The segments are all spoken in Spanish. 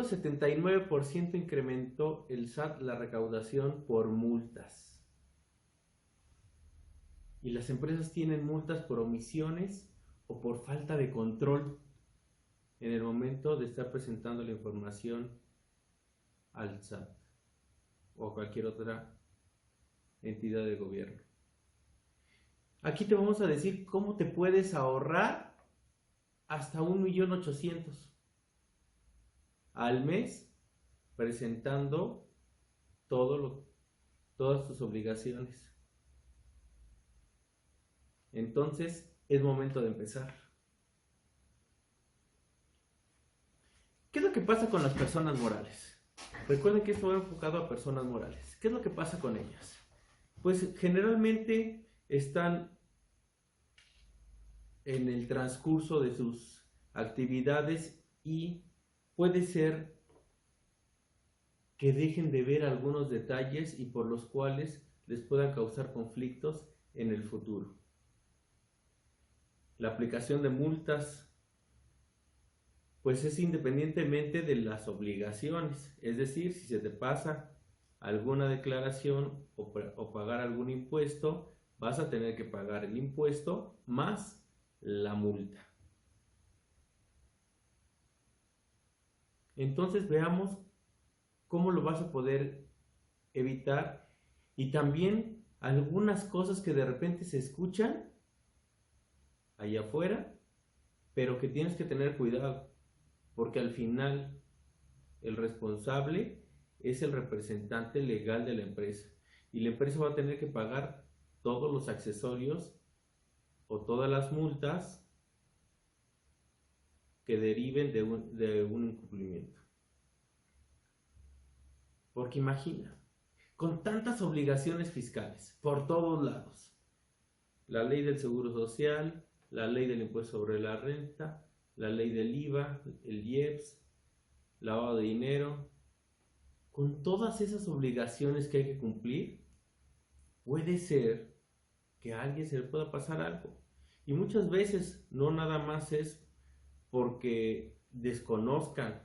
179% incrementó el SAT la recaudación por multas. Y las empresas tienen multas por omisiones o por falta de control en el momento de estar presentando la información al SAT o a cualquier otra entidad de gobierno. Aquí te vamos a decir cómo te puedes ahorrar hasta 1.800.000 al mes presentando todas tus obligaciones. Entonces es momento de empezar. ¿Qué es lo que pasa con las personas morales? Recuerden que esto va enfocado a personas morales. ¿Qué es lo que pasa con ellas? Pues generalmente están en el transcurso de sus actividades y puede ser que dejen de ver algunos detalles y por los cuales les puedan causar conflictos en el futuro. La aplicación de multas pues es independientemente de las obligaciones, es decir, si se te pasa alguna declaración o pagar algún impuesto, vas a tener que pagar el impuesto más la multa. Entonces veamos cómo lo vas a poder evitar y también algunas cosas que de repente se escuchan allá afuera, pero que tienes que tener cuidado, porque al final el responsable es el representante legal de la empresa y la empresa va a tener que pagar todos los accesorios o todas las multas que deriven de un incumplimiento. Porque imagina, con tantas obligaciones fiscales por todos lados, la ley del seguro social, la ley del impuesto sobre la renta, la ley del IVA, el IEPS, lavado de dinero, con todas esas obligaciones que hay que cumplir, puede ser que a alguien se le pueda pasar algo. Y muchas veces no nada más es porque desconozcan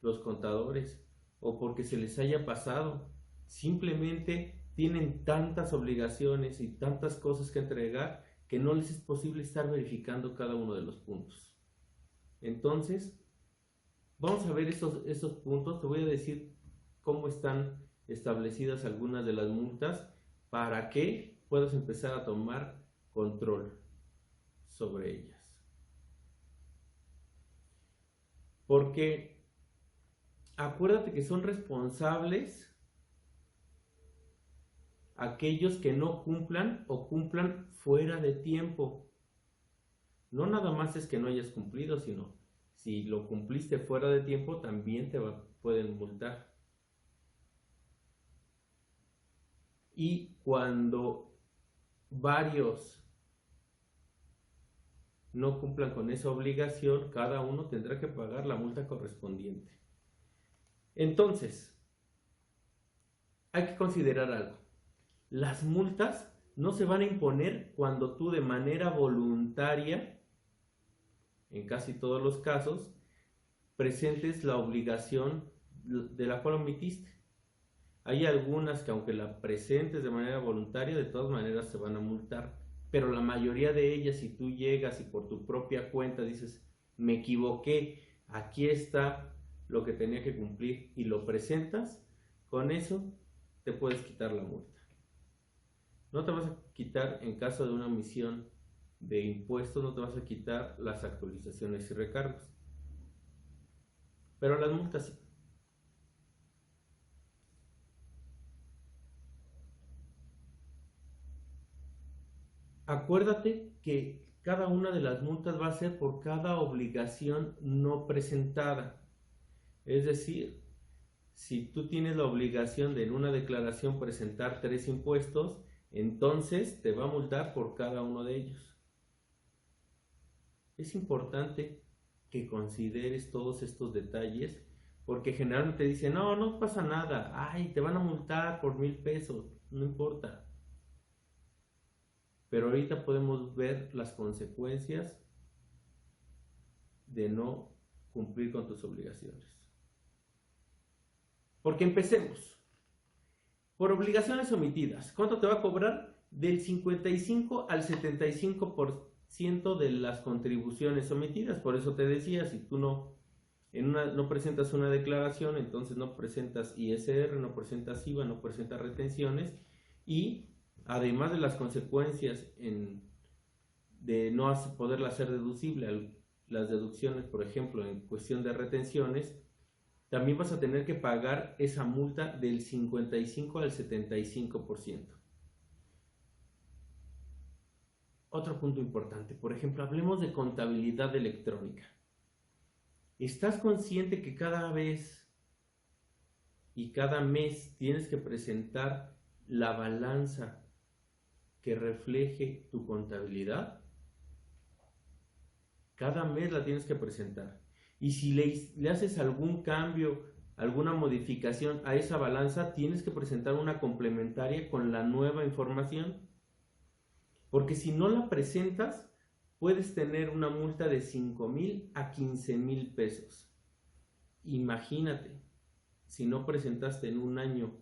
los contadores o porque se les haya pasado. Simplemente tienen tantas obligaciones y tantas cosas que entregar que no les es posible estar verificando cada uno de los puntos. Entonces, vamos a ver esos puntos. Te voy a decir cómo están establecidas algunas de las multas para que puedas empezar a tomar control sobre ellas. Porque acuérdate que son responsables aquellos que no cumplan o cumplan fuera de tiempo. No nada más es que no hayas cumplido, sino si lo cumpliste fuera de tiempo también pueden multar. Y cuando varios no cumplan con esa obligación, cada uno tendrá que pagar la multa correspondiente. Entonces, hay que considerar algo. Las multas no se van a imponer cuando tú de manera voluntaria, en casi todos los casos, presentes la obligación de la cual omitiste. Hay algunas que aunque la presentes de manera voluntaria, de todas maneras se van a multar. Pero la mayoría de ellas, si tú llegas y por tu propia cuenta dices, me equivoqué, aquí está lo que tenía que cumplir y lo presentas, con eso te puedes quitar la multa. No te vas a quitar en caso de una omisión de impuestos, no te vas a quitar las actualizaciones y recargos. Pero las multas sí. Acuérdate que cada una de las multas va a ser por cada obligación no presentada. Es decir, si tú tienes la obligación de en una declaración presentar 3 impuestos, entonces te va a multar por cada uno de ellos. Es importante que consideres todos estos detalles porque generalmente dicen, no, no pasa nada, ay, te van a multar por 1,000 pesos, no importa. Pero ahorita podemos ver las consecuencias de no cumplir con tus obligaciones. Porque empecemos. Por obligaciones omitidas, ¿cuánto te va a cobrar? Del 55 al 75% de las contribuciones omitidas. Por eso te decía, si tú no presentas una declaración, entonces no presentas ISR, no presentas IVA, no presentas retenciones, y además de las consecuencias de no poderla hacer deducible, las deducciones, por ejemplo, en cuestión de retenciones, también vas a tener que pagar esa multa del 55 al 75%. Otro punto importante, por ejemplo, hablemos de contabilidad electrónica. ¿Estás consciente que cada vez y cada mes tienes que presentar la balanza que refleje tu contabilidad? Cada mes la tienes que presentar. Y si le haces algún cambio, alguna modificación a esa balanza, tienes que presentar una complementaria con la nueva información. Porque si no la presentas, puedes tener una multa de 5,000 a 15,000 pesos. Imagínate, si no presentaste en un año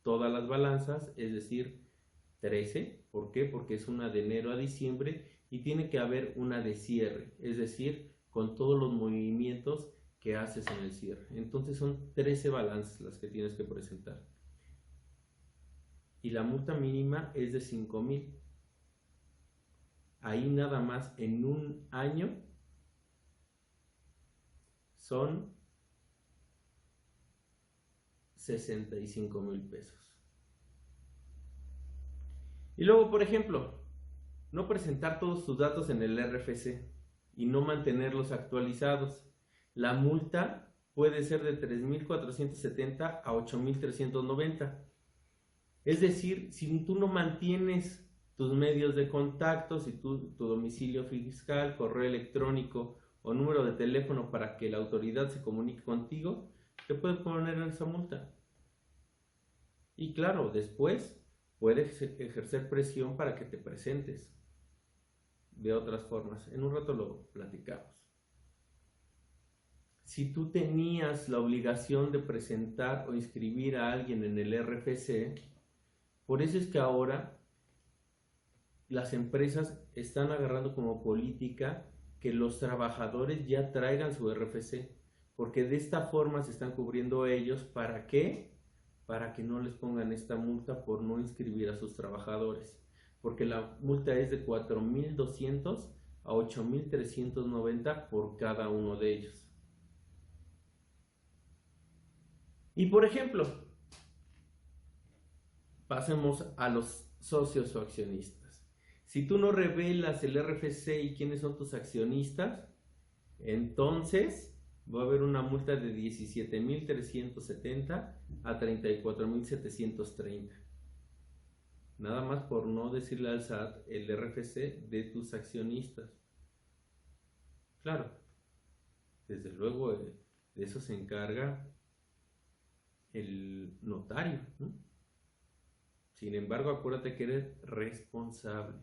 todas las balanzas, es decir, 13. ¿Por qué? Porque es una de enero a diciembre y tiene que haber una de cierre, es decir, con todos los movimientos que haces en el cierre. Entonces son 13 balanzas las que tienes que presentar. Y la multa mínima es de 5,000. Ahí nada más en un año son 65,000 pesos. Y luego, por ejemplo, no presentar todos tus datos en el RFC y no mantenerlos actualizados. La multa puede ser de 3,470 a 8,390. Es decir, si tú no mantienes tus medios de contacto, si tu domicilio fiscal, correo electrónico o número de teléfono para que la autoridad se comunique contigo, te puede poner esa multa. Y claro, después puedes ejercer presión para que te presentes de otras formas. En un rato lo platicamos. Si tú tenías la obligación de presentar o inscribir a alguien en el RFC, por eso es que ahora las empresas están agarrando como política que los trabajadores ya traigan su RFC, porque de esta forma se están cubriendo ellos. ¿Para qué? Para que no les pongan esta multa por no inscribir a sus trabajadores, porque la multa es de 4,200 a 8,390 por cada uno de ellos. Y por ejemplo, pasemos a los socios o accionistas. Si tú no revelas el RFC y quiénes son tus accionistas, entonces va a haber una multa de 17,370 a 34,730. Nada más por no decirle al SAT el RFC de tus accionistas. Claro, desde luego de eso se encarga el notario, ¿no? Sin embargo, acuérdate que eres responsable.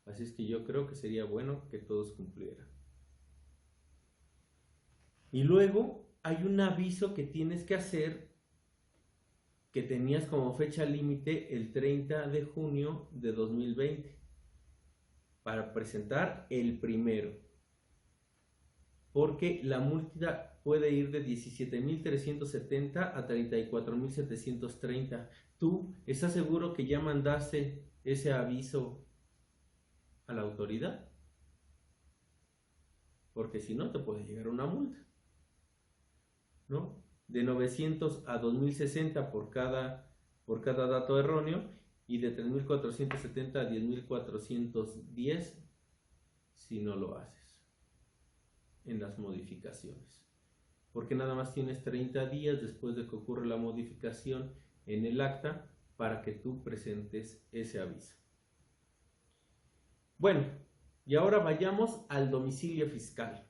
Así es que yo creo que sería bueno que todos cumplieran. Y luego hay un aviso que tienes que hacer, que tenías como fecha límite el 30 de junio de 2020 para presentar el primero, porque la multa puede ir de 17,370 a 34,730. ¿Tú estás seguro que ya mandaste ese aviso a la autoridad? Porque si no, te puede llegar una multa, ¿no? De 900 a 2,060 por cada dato erróneo, y de 3,470 a 10,410 si no lo haces en las modificaciones, porque nada más tienes 30 días después de que ocurre la modificación en el acta para que tú presentes ese aviso. Bueno, y ahora vayamos al domicilio fiscal.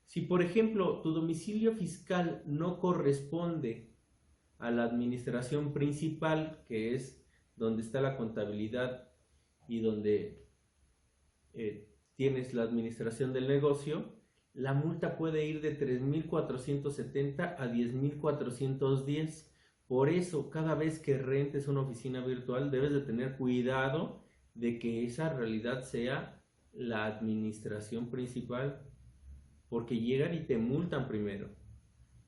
Si por ejemplo tu domicilio fiscal no corresponde a la administración principal, que es donde está la contabilidad y donde tienes la administración del negocio, la multa puede ir de 3,470 a 10,410. Por eso, cada vez que rentes una oficina virtual, debes de tener cuidado de que esa realidad sea la administración principal, porque llegan y te multan primero.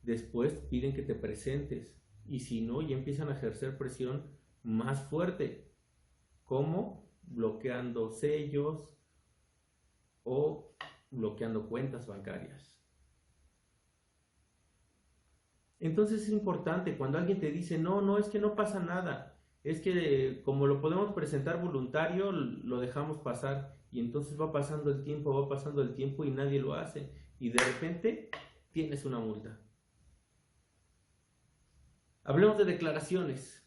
Después piden que te presentes y si no, ya empiezan a ejercer presión más fuerte, como bloqueando sellos o bloqueando cuentas bancarias. Entonces es importante cuando alguien te dice, no, es que no pasa nada, es que como lo podemos presentar voluntario, lo dejamos pasar, y entonces va pasando el tiempo y nadie lo hace, y de repente tienes una multa. Hablemos de declaraciones.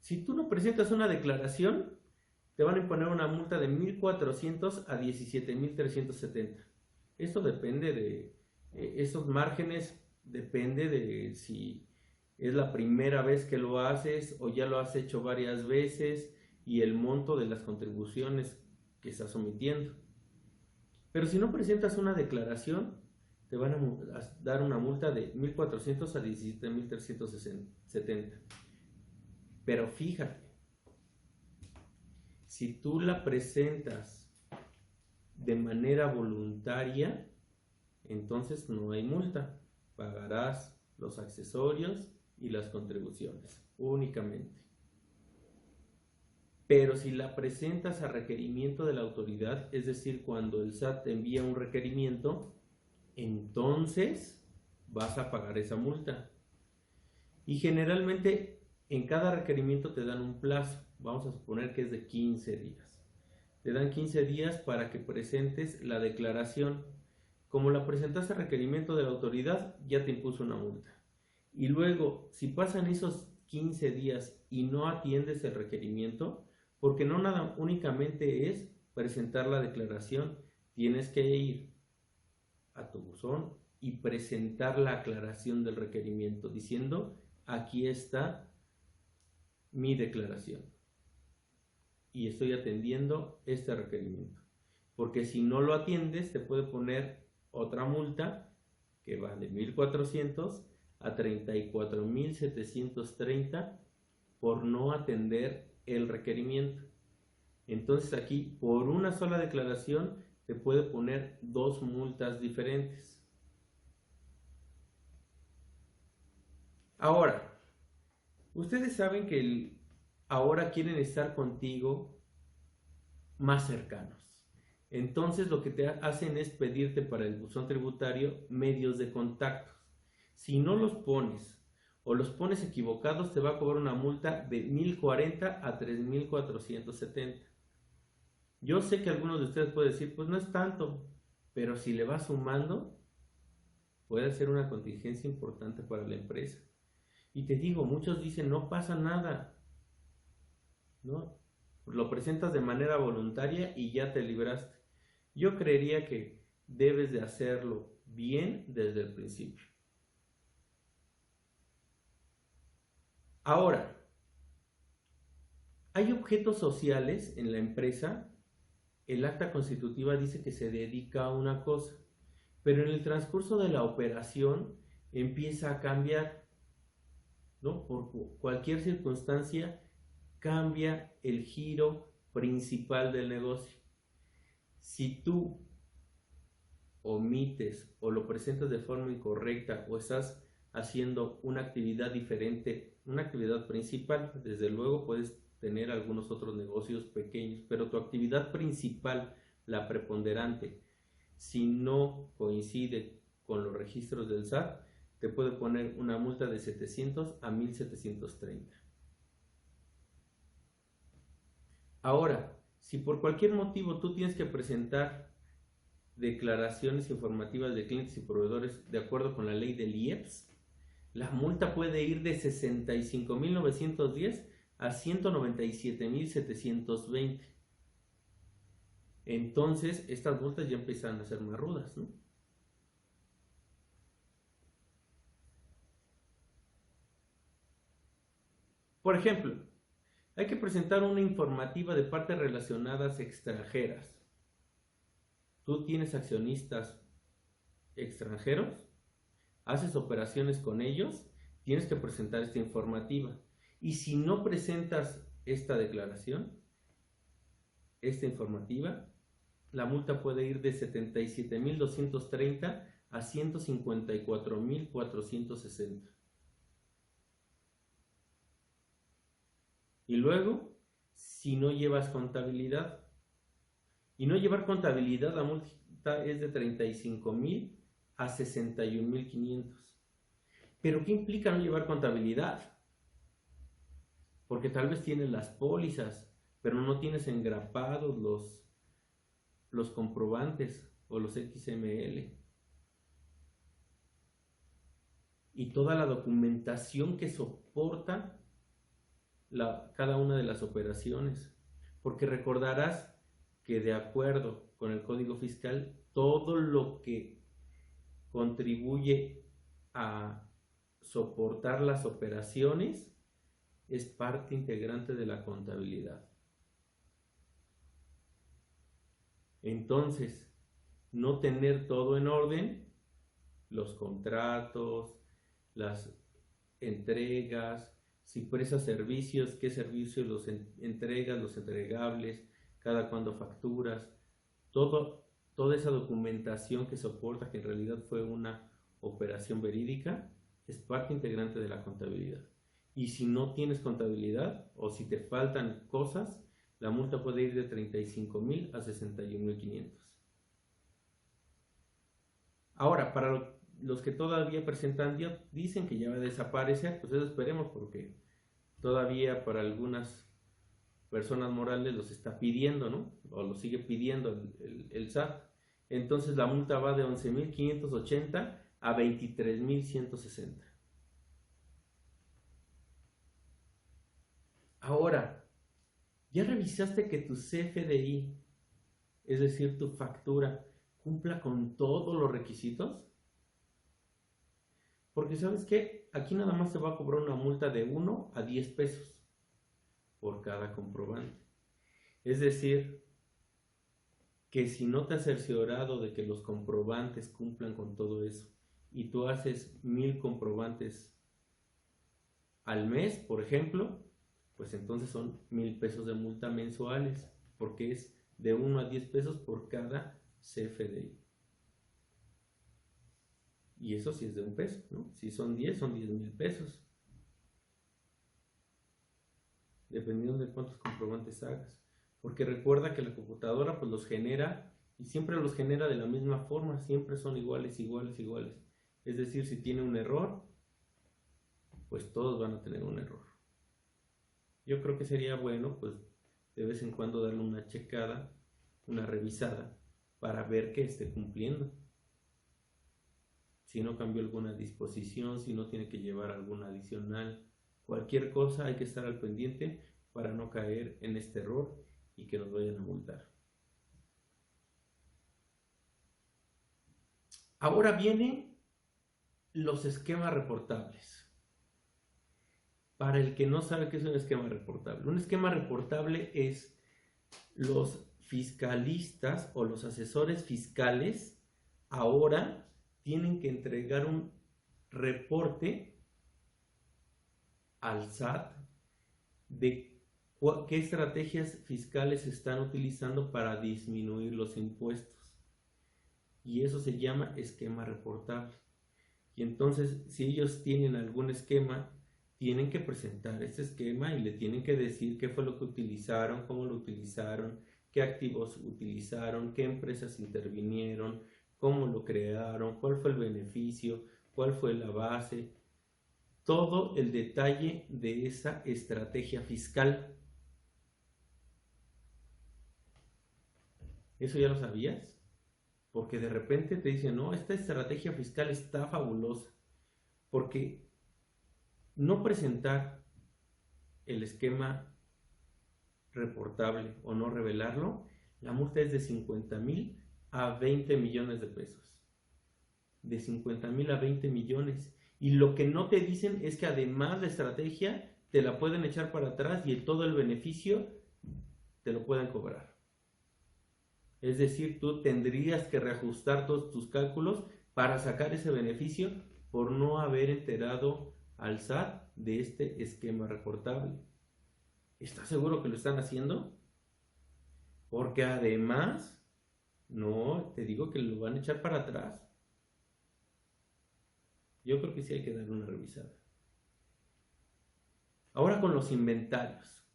Si tú no presentas una declaración, te van a imponer una multa de 1,400 a 17,370. Esto depende de, esos márgenes depende de si es la primera vez que lo haces o ya lo has hecho varias veces y el monto de las contribuciones que estás omitiendo. Pero si no presentas una declaración, te van a dar una multa de 1,400 a 17,370. Pero fíjate, si tú la presentas de manera voluntaria, entonces no hay multa. Pagarás los accesorios y las contribuciones únicamente. Pero si la presentas a requerimiento de la autoridad, es decir, cuando el SAT te envía un requerimiento, entonces vas a pagar esa multa. Y generalmente en cada requerimiento te dan un plazo. Vamos a suponer que es de 15 días. Te dan 15 días para que presentes la declaración. Como la presentaste a requerimiento de la autoridad, ya te impuso una multa. Y luego, si pasan esos 15 días y no atiendes el requerimiento, porque no nada únicamente es presentar la declaración, tienes que ir a tu buzón y presentar la aclaración del requerimiento diciendo, aquí está mi declaración y estoy atendiendo este requerimiento, porque si no lo atiendes te puede poner otra multa que va de 1,400 a 34,730 por no atender el requerimiento. Entonces aquí por una sola declaración te puede poner 2 multas diferentes. Ahora, ustedes saben que ahora quieren estar contigo más cercanos. Entonces lo que te hacen es pedirte para el buzón tributario medios de contacto. Si no los pones o los pones equivocados, te va a cobrar una multa de 1,040 a 3,470. Yo sé que algunos de ustedes pueden decir, pues no es tanto, pero si le vas sumando, puede ser una contingencia importante para la empresa. Y te digo, muchos dicen, no pasa nada, ¿no? Lo presentas de manera voluntaria y ya te libraste. Yo creería que debes de hacerlo bien desde el principio. Ahora, hay objetos sociales en la empresa. El acta constitutiva dice que se dedica a una cosa, pero en el transcurso de la operación empieza a cambiar, ¿no? Por cualquier circunstancia cambia el giro principal del negocio. Si tú omites o lo presentas de forma incorrecta o estás haciendo una actividad diferente, una actividad principal, desde luego puedes tener algunos otros negocios pequeños, pero tu actividad principal, la preponderante, si no coincide con los registros del SAT, te puede poner una multa de 700 a 1,730. Ahora, si por cualquier motivo tú tienes que presentar declaraciones informativas de clientes y proveedores de acuerdo con la ley del IEPS, la multa puede ir de 65,910 a 197,720. Entonces, estas multas ya empiezan a ser más rudas, ¿no? Por ejemplo, Hay que presentar una informativa de partes relacionadas extranjeras. Tú tienes accionistas extranjeros, haces operaciones con ellos, tienes que presentar esta informativa. Y si no presentas esta declaración, esta informativa, la multa puede ir de 77,230 a 154,460. Y luego, si no llevas contabilidad, y no llevar contabilidad, la multa es de 35,000 a 61,500. ¿Pero qué implica no llevar contabilidad? Porque tal vez tienes las pólizas, pero no tienes engrapados los comprobantes o los XML. Y toda la documentación que soporta cada una de las operaciones. Porque recordarás que de acuerdo con el Código Fiscal, todo lo que contribuye a soportar las operaciones es parte integrante de la contabilidad. Entonces, no tener todo en orden, los contratos, las entregas, si prestas servicios, qué servicios los entregas, los entregables, cada cuándo facturas, toda esa documentación que soporta que en realidad fue una operación verídica, es parte integrante de la contabilidad. Y si no tienes contabilidad o si te faltan cosas, la multa puede ir de 35,000 a 61,500. Ahora, para los que todavía presentan, dicen que ya va a desaparecer, pues eso esperemos, porque todavía para algunas personas morales los está pidiendo, ¿no? O lo sigue pidiendo el SAT. Entonces la multa va de 11,580 a 23,160. Ahora, ¿ya revisaste que tu CFDI, es decir, tu factura, cumpla con todos los requisitos? Porque ¿sabes qué? Aquí nada más se va a cobrar una multa de 1 a 10 pesos por cada comprobante. Es decir, que si no te has cerciorado de que los comprobantes cumplan con todo eso y tú haces 1,000 comprobantes al mes, por ejemplo, pues entonces son 1,000 pesos de multa mensuales, porque es de 1 a 10 pesos por cada CFDI. Y eso sí es de un peso, ¿no? Si son 10, son 10,000 pesos. Dependiendo de cuántos comprobantes hagas. Porque recuerda que la computadora pues los genera y siempre los genera de la misma forma, siempre son iguales, iguales, iguales. Es decir, si tiene un error, pues todos van a tener un error. Yo creo que sería bueno, pues, de vez en cuando darle una checada, una revisada, para ver que esté cumpliendo. Si no cambió alguna disposición, si no tiene que llevar alguna adicional, cualquier cosa hay que estar al pendiente para no caer en este error y que nos vayan a multar. Ahora vienen los esquemas reportables. Para el que no sabe qué es un esquema reportable. Un esquema reportable es los fiscalistas o los asesores fiscales ahora tienen que entregar un reporte al SAT de qué estrategias fiscales están utilizando para disminuir los impuestos. Y eso se llama esquema reportable. Y entonces, si ellos tienen algún esquema, tienen que presentar ese esquema y le tienen que decir qué fue lo que utilizaron, cómo lo utilizaron, qué activos utilizaron, qué empresas intervinieron, cómo lo crearon, cuál fue el beneficio, cuál fue la base, todo el detalle de esa estrategia fiscal. ¿Eso ya lo sabías? Porque de repente te dicen, no, esta estrategia fiscal está fabulosa, porque no presentar el esquema reportable o no revelarlo, la multa es de 50,000 a 20 millones de pesos. De 50,000 a 20 millones. Y lo que no te dicen es que además la estrategia te la pueden echar para atrás y todo el beneficio te lo pueden cobrar. Es decir, tú tendrías que reajustar todos tus cálculos para sacar ese beneficio por no haber enterado al SAT de este esquema reportable. ¿Estás seguro que lo están haciendo? Porque además, no, te digo que lo van a echar para atrás. Yo creo que sí hay que darle una revisada. Ahora con los inventarios.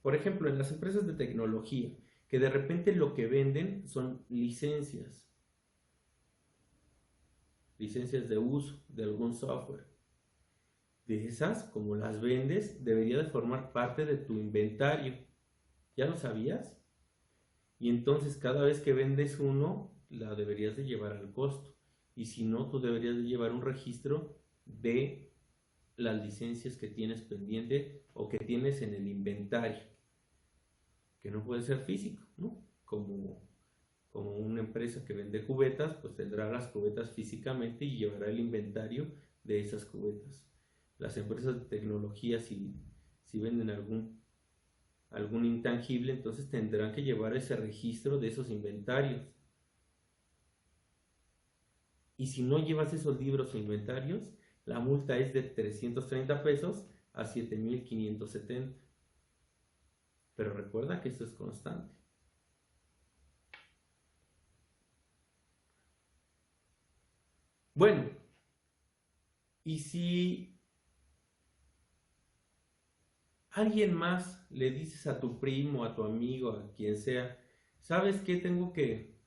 Por ejemplo, en las empresas de tecnología, que de repente lo que venden son licencias. Licencias de uso de algún software. De esas, como las vendes, debería de formar parte de tu inventario. ¿Ya lo sabías? Y entonces cada vez que vendes uno, la deberías de llevar al costo. Y si no, tú deberías de llevar un registro de las licencias que tienes pendiente o que tienes en el inventario. Que no puede ser físico, ¿no? Como una empresa que vende cubetas, pues tendrá las cubetas físicamente y llevará el inventario de esas cubetas. Las empresas de tecnología, si venden algún intangible, entonces tendrán que llevar ese registro de esos inventarios. Y si no llevas esos libros o inventarios, la multa es de 330 pesos a 7,570. Pero recuerda que esto es constante. Bueno, y si alguien más le dices a tu primo, a tu amigo, a quien sea, ¿sabes qué? Tengo que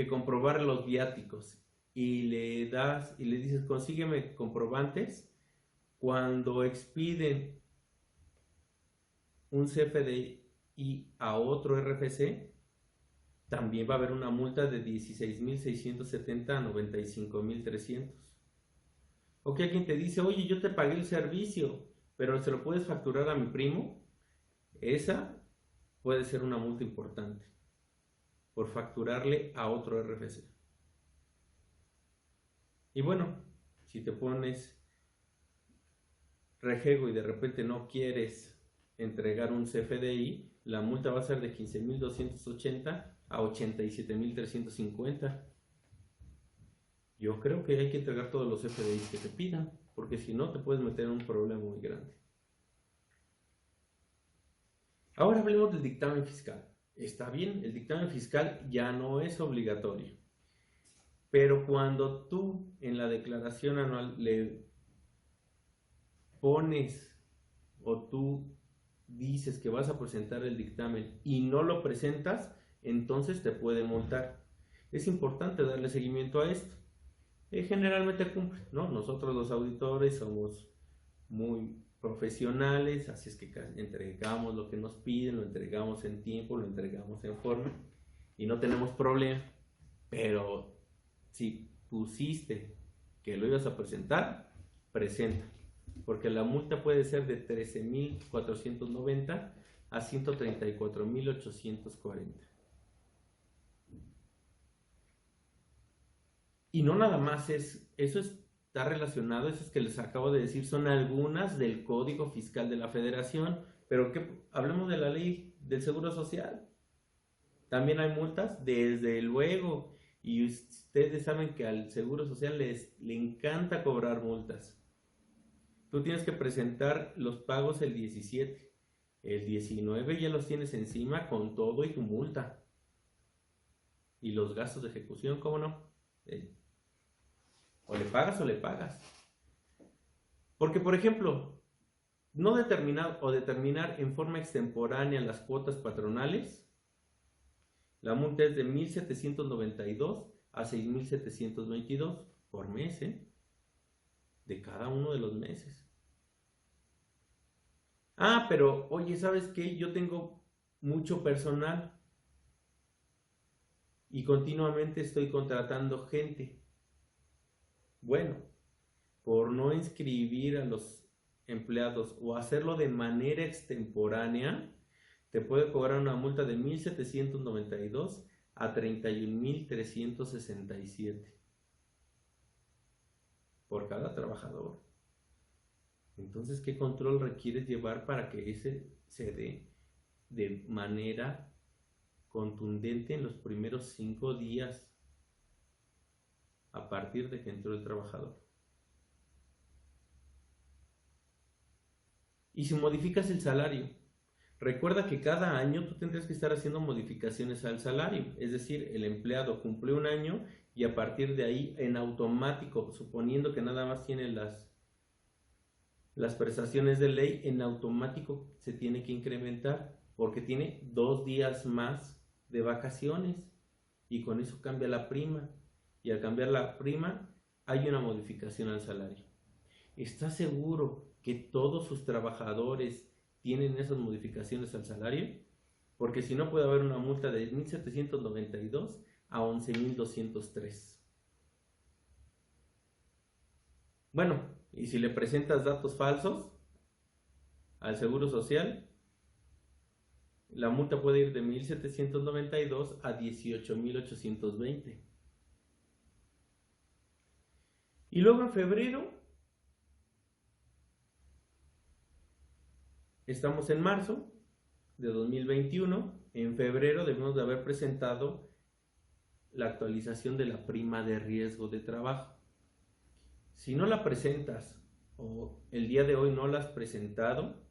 comprobar los viáticos. Y le dices, consígueme comprobantes. Cuando expiden un CFDI a otro RFC, también va a haber una multa de 16,670 a 95,300. O que alguien te dice, oye, yo te pagué el servicio, pero se lo puedes facturar a mi primo. Esa puede ser una multa importante por facturarle a otro RFC. Y bueno, si te pones rejego y de repente no quieres entregar un CFDI, la multa va a ser de 15,280 a 87,350. Yo creo que hay que entregar todos los CFDIs que te pidan, porque si no te puedes meter en un problema muy grande. Ahora hablemos del dictamen fiscal. Está bien, el dictamen fiscal ya no es obligatorio, pero cuando tú en la declaración anual le pones o tú dices que vas a presentar el dictamen y no lo presentas, entonces te puede multar. Es importante darle seguimiento a esto. Generalmente cumple, ¿no? Nosotros los auditores somos muy profesionales, así es que entregamos lo que nos piden, lo entregamos en tiempo, lo entregamos en forma y no tenemos problema. Pero si pusiste que lo ibas a presentar, presenta, porque la multa puede ser de 13,490 a 134,840. Y no nada más eso está relacionado, esas que les acabo de decir son algunas del Código Fiscal de la Federación, pero hablemos de la ley del Seguro Social. También hay multas, desde luego, y ustedes saben que al Seguro Social le encanta cobrar multas. Tú tienes que presentar los pagos el 17, el 19 ya los tienes encima con todo y tu multa. Y los gastos de ejecución, ¿cómo no? O le pagas o le pagas. Porque, por ejemplo, no determinar o determinar en forma extemporánea las cuotas patronales, la multa es de 1,792 a 6,722 por mes, de cada uno de los meses. Ah, pero, oye, ¿sabes qué? Yo tengo mucho personal y continuamente estoy contratando gente. Bueno, por no inscribir a los empleados o hacerlo de manera extemporánea, te puede cobrar una multa de 1,792 a 31,367 por cada trabajador. Entonces, ¿qué control requieres llevar para que ese se dé de manera contundente en los primeros 5 días a partir de que entró el trabajador? Y si modificas el salario, recuerda que cada año tú tendrías que estar haciendo modificaciones al salario, es decir, el empleado cumple un año y a partir de ahí en automático, suponiendo que nada más tiene las prestaciones de ley, en automático se tiene que incrementar porque tiene 2 días más de vacaciones y con eso cambia la prima, y al cambiar la prima hay una modificación al salario. ¿Estás seguro que todos sus trabajadores tienen esas modificaciones al salario? Porque si no, puede haber una multa de 1,792 a 11,203. Bueno, y si le presentas datos falsos al Seguro Social, la multa puede ir de 1,792 a 18,820. Y luego en febrero, estamos en marzo de 2021, en febrero debemos de haber presentado la actualización de la prima de riesgo de trabajo. Si no la presentas o el día de hoy no la has presentado,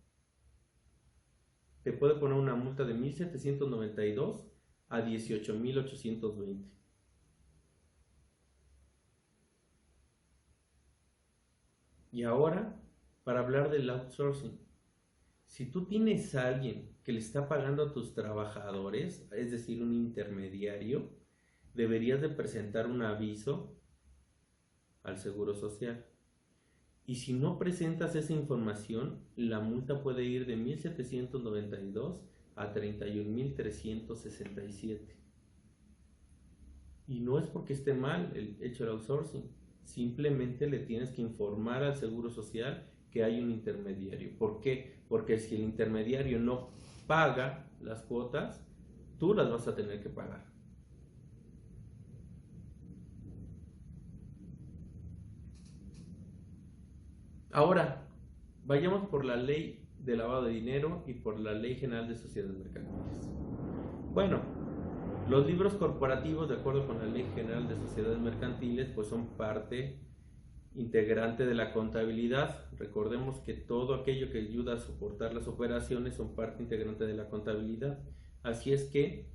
te puede poner una multa de 1,792 a 18,820. Y ahora, para hablar del outsourcing. Si tú tienes a alguien que le está pagando a tus trabajadores, es decir, un intermediario, deberías de presentar un aviso al Seguro Social. Y si no presentas esa información, la multa puede ir de 1,792 a 31,367. Y no es porque esté mal el hecho del outsourcing, simplemente le tienes que informar al Seguro Social que hay un intermediario. ¿Por qué? Porque si el intermediario no paga las cuotas, tú las vas a tener que pagar. Ahora, vayamos por la ley de lavado de dinero y por la ley general de sociedades mercantiles. Bueno, los libros corporativos, de acuerdo con la ley general de sociedades mercantiles, pues son parte integrante de la contabilidad. Recordemos que todo aquello que ayuda a soportar las operaciones son parte integrante de la contabilidad. Así es que,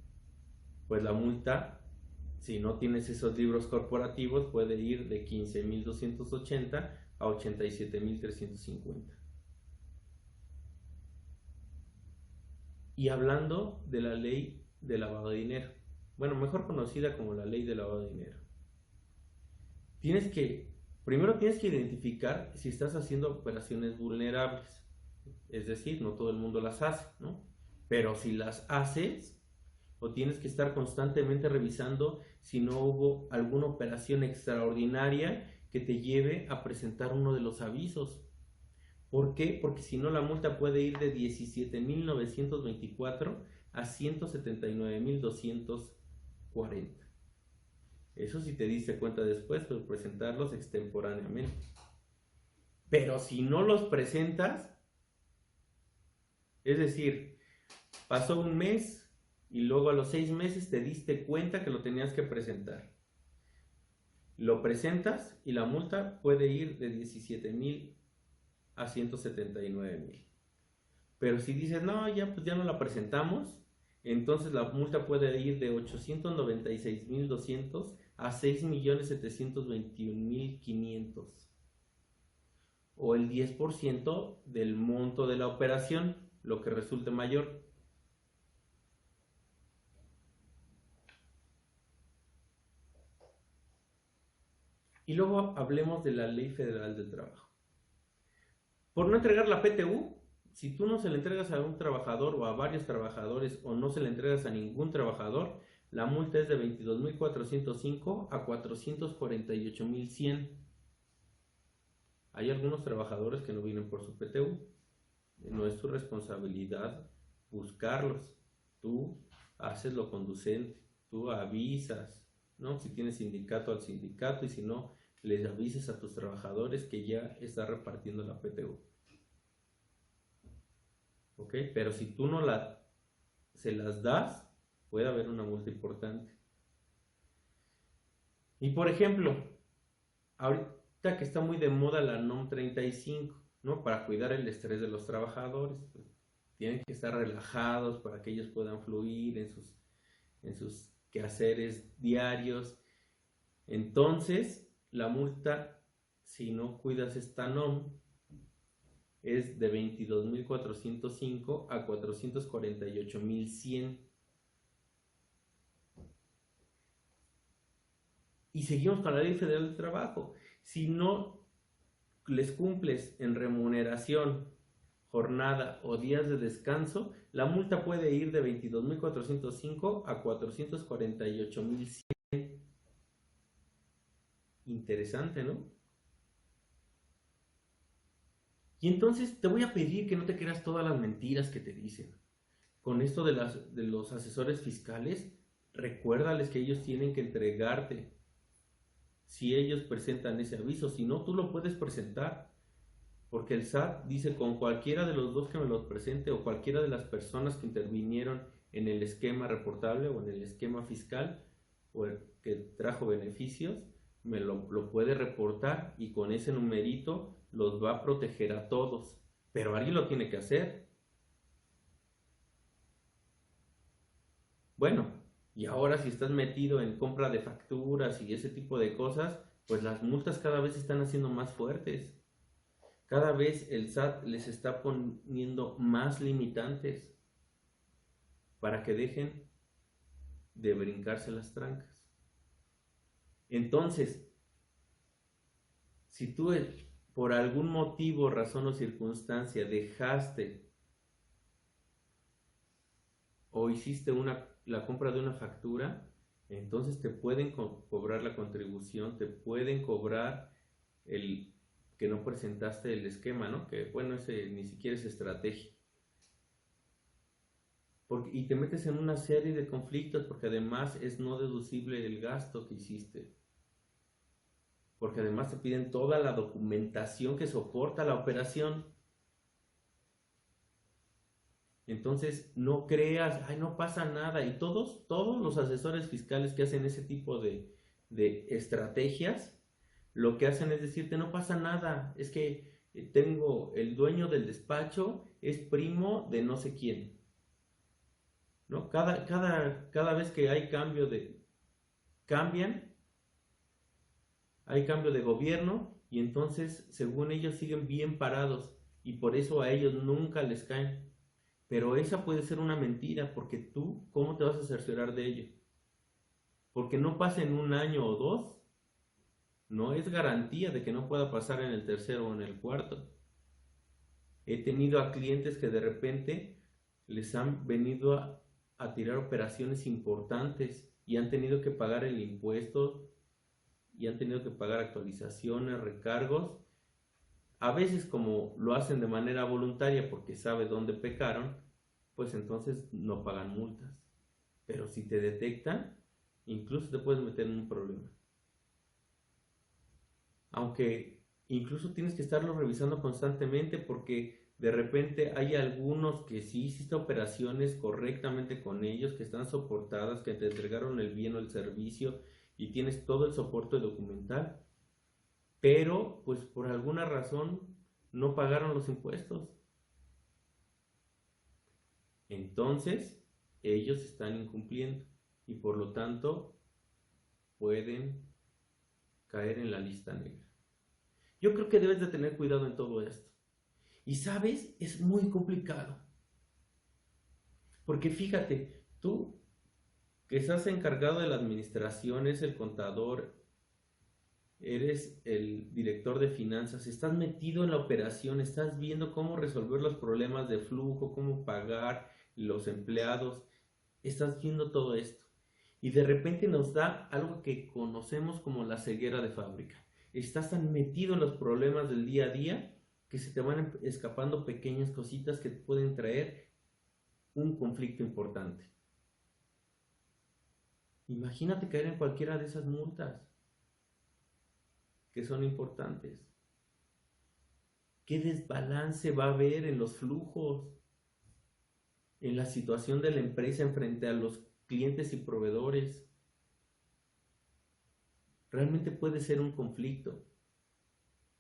pues la multa, si no tienes esos libros corporativos, puede ir de 15,280 a 87,350. Y hablando de la ley de lavado de dinero, bueno, mejor conocida como la ley de lavado de dinero, primero tienes que identificar si estás haciendo operaciones vulnerables. Es decir, no todo el mundo las hace, ¿no? Pero si las haces, o tienes que estar constantemente revisando si no hubo alguna operación extraordinaria que te lleve a presentar uno de los avisos. ¿Por qué? Porque si no, la multa puede ir de 17,924 a 179,240. Eso si te diste cuenta después, pues presentarlos extemporáneamente. Pero si no los presentas, es decir, pasó un mes y luego a los 6 meses te diste cuenta que lo tenías que presentar. Lo presentas y la multa puede ir de 17,000 a 179,000. Pero si dices, no, pues ya no la presentamos, entonces la multa puede ir de 896,200 a 6,721,500, o el 10% del monto de la operación, lo que resulte mayor. Y luego hablemos de la Ley Federal del Trabajo. Por no entregar la PTU, si tú no se la entregas a un trabajador o a varios trabajadores, o no se la entregas a ningún trabajador, la multa es de 22,405 a 448,100. Hay algunos trabajadores que no vienen por su PTU. No es tu responsabilidad buscarlos. Tú haces lo conducente. Tú avisas, ¿no? Si tienes sindicato, al sindicato, y si no, les avises a tus trabajadores que ya está repartiendo la PTU. ¿ok? Pero si tú no se las das, puede haber una multa importante. Y por ejemplo, ahorita que está muy de moda la NOM 35, ¿no? Para cuidar el estrés de los trabajadores, pues, tienen que estar relajados para que ellos puedan fluir en sus quehaceres diarios. Entonces, la multa, si no cuidas esta NOM, es de 22.405 a 448.100. Y seguimos con la Ley Federal del Trabajo. Si no les cumples en remuneración, jornada o días de descanso, la multa puede ir de 22.405 a 448.100. Interesante, ¿no? Y entonces te voy a pedir que no te creas todas las mentiras que te dicen. Con esto de los asesores fiscales, recuérdales que ellos tienen que entregarte si ellos presentan ese aviso. Si no, tú lo puedes presentar. Porque el SAT dice con cualquiera de los dos que me los presente o cualquiera de las personas que intervinieron en el esquema reportable o en el esquema fiscal o el que trajo beneficios, me lo puede reportar y con ese numerito los va a proteger a todos. Pero alguien lo tiene que hacer. Bueno, y ahora si estás metido en compra de facturas y ese tipo de cosas, pues las multas cada vez se están haciendo más fuertes. Cada vez el SAT les está poniendo más limitantes para que dejen de brincarse las trancas. Entonces, si tú por algún motivo, razón o circunstancia dejaste o hiciste la compra de una factura, entonces te pueden cobrar la contribución, te pueden cobrar el que no presentaste el esquema, ¿no? Que bueno, ese ni siquiera es estrategia. Y te metes en una serie de conflictos porque además es no deducible el gasto que hiciste. Porque además te piden toda la documentación que soporta la operación. Entonces no creas, ay, no pasa nada. Y todos los asesores fiscales que hacen ese tipo de estrategias, lo que hacen es decirte, no pasa nada, es que tengo el dueño del despacho, es primo de no sé quién, ¿no? Cada vez que hay hay cambio de gobierno y entonces, según ellos, siguen bien parados y por eso a ellos nunca les caen. Pero esa puede ser una mentira porque tú, ¿cómo te vas a cerciorar de ello? Porque no pasa en un año o dos, no es garantía de que no pueda pasar en el tercero o en el cuarto. He tenido a clientes que de repente les han venido a tirar operaciones importantes y han tenido que pagar el impuesto y han tenido que pagar actualizaciones, recargos. A veces como lo hacen de manera voluntaria porque sabe dónde pecaron, pues entonces no pagan multas. Pero si te detectan, incluso te puedes meter en un problema. Aunque incluso tienes que estarlo revisando constantemente porque de repente hay algunos que sí hiciste operaciones correctamente con ellos, que están soportadas, que te entregaron el bien o el servicio y tienes todo el soporte documental, pero pues por alguna razón no pagaron los impuestos. Entonces, ellos están incumpliendo y por lo tanto pueden caer en la lista negra. Yo creo que debes de tener cuidado en todo esto. Y sabes, es muy complicado. Porque fíjate, tú que estás encargado de la administración, eres el contador, eres el director de finanzas, estás metido en la operación, estás viendo cómo resolver los problemas de flujo, cómo pagar los empleados, estás viendo todo esto. Y de repente nos da algo que conocemos como la ceguera de fábrica. Estás tan metido en los problemas del día a día que se te van escapando pequeñas cositas que te pueden traer un conflicto importante. Imagínate caer en cualquiera de esas multas que son importantes. ¿Qué desbalance va a haber en los flujos? en la situación de la empresa en frente a los clientes y proveedores. Realmente puede ser un conflicto.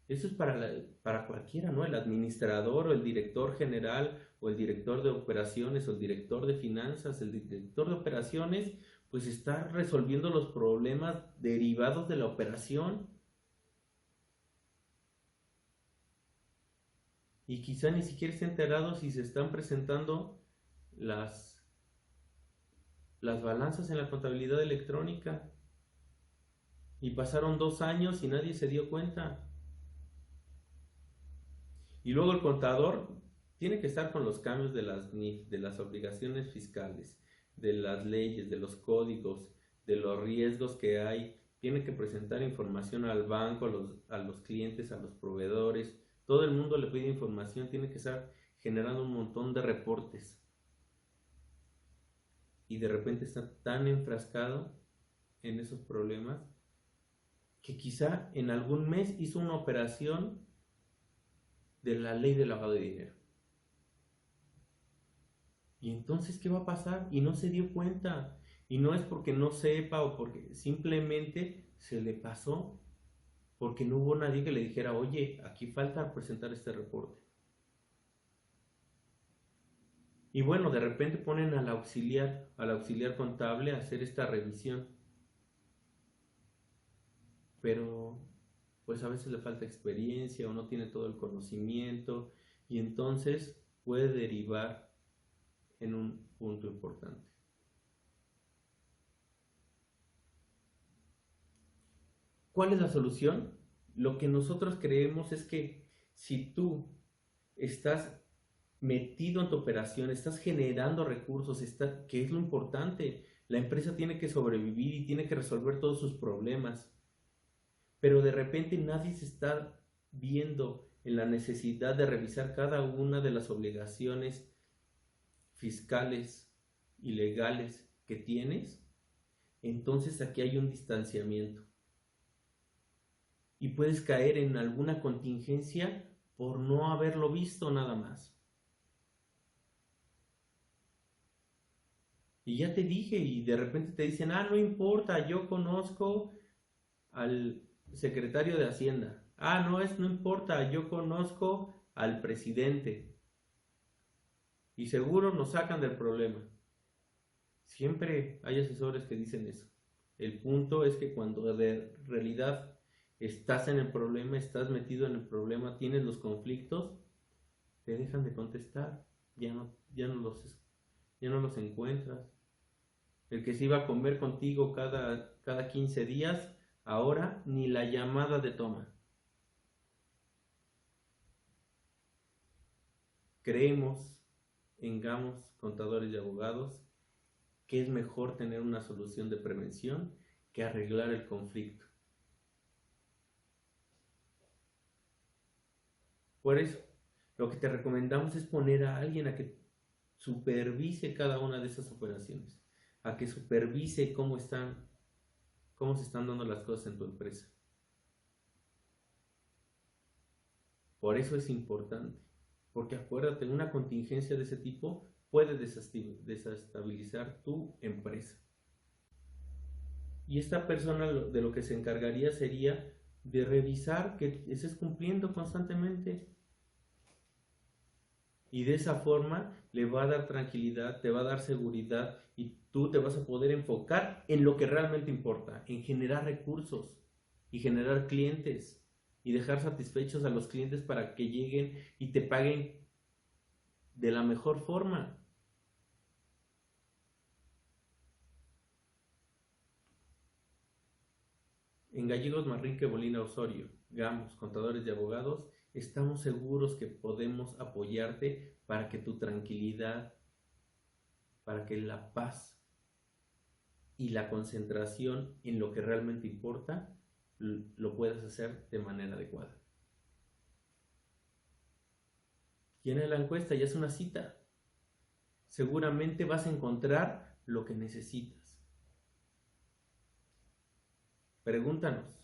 Eso es para cualquiera, ¿no? El administrador o el director general o el director de operaciones o el director de finanzas, el director de operaciones, pues está resolviendo los problemas derivados de la operación. Y quizá ni siquiera esté enterado si se están presentando las balanzas en la contabilidad electrónica. Y pasaron 2 años y nadie se dio cuenta. Y luego el contador tiene que estar con los cambios de las NIF, de las obligaciones fiscales, de las leyes, de los códigos, de los riesgos que hay. Tiene que presentar información al banco, a los clientes, a los proveedores. Todo el mundo le pide información, tiene que estar generando un montón de reportes. Y de repente está tan enfrascado en esos problemas que quizá en algún mes hizo una operación de la ley de lavado de dinero. Y entonces, ¿qué va a pasar? Y no se dio cuenta. Y no es porque no sepa o porque simplemente se le pasó, porque no hubo nadie que le dijera, oye, aquí falta presentar este reporte. Y bueno, de repente ponen al auxiliar contable a hacer esta revisión. Pero pues a veces le falta experiencia o no tiene todo el conocimiento y entonces puede derivar en un punto importante. ¿Cuál es la solución? Lo que nosotros creemos es que si tú estás metido en tu operación, estás generando recursos, que es lo importante, la empresa tiene que sobrevivir y tiene que resolver todos sus problemas, pero de repente nadie se está viendo en la necesidad de revisar cada una de las obligaciones fiscales y legales que tienes, entonces aquí hay un distanciamiento y puedes caer en alguna contingencia por no haberlo visto nada más. Y ya te dije, y de repente te dicen, no importa, yo conozco al secretario de Hacienda. No importa, yo conozco al presidente. Y seguro nos sacan del problema. Siempre hay asesores que dicen eso. El punto es que cuando de realidad estás en el problema, estás metido en el problema, tienes los conflictos, te dejan de contestar, ya no los encuentras. El que se iba a comer contigo cada 15 días, ahora ni la llamada de toma. Creemos en Gamos, contadores y abogados, que es mejor tener una solución de prevención que arreglar el conflicto. Por eso, lo que te recomendamos es poner a alguien a que supervise cada una de esas operaciones, a que supervise cómo se están dando las cosas en tu empresa. Por eso es importante, porque acuérdate, una contingencia de ese tipo puede desestabilizar tu empresa. Y esta persona de lo que se encargaría sería de revisar que estés cumpliendo constantemente. Y de esa forma le va a dar tranquilidad, te va a dar seguridad y tú te vas a poder enfocar en lo que realmente importa, en generar recursos y generar clientes y dejar satisfechos a los clientes para que lleguen y te paguen de la mejor forma. En Gallegos Manrique Molina Osorio, Gamos, contadores y abogados, estamos seguros que podemos apoyarte para que tu tranquilidad, para que la paz y la concentración en lo que realmente importa lo puedas hacer de manera adecuada. Llena la encuesta, ya es una cita. Seguramente vas a encontrar lo que necesitas. Pregúntanos.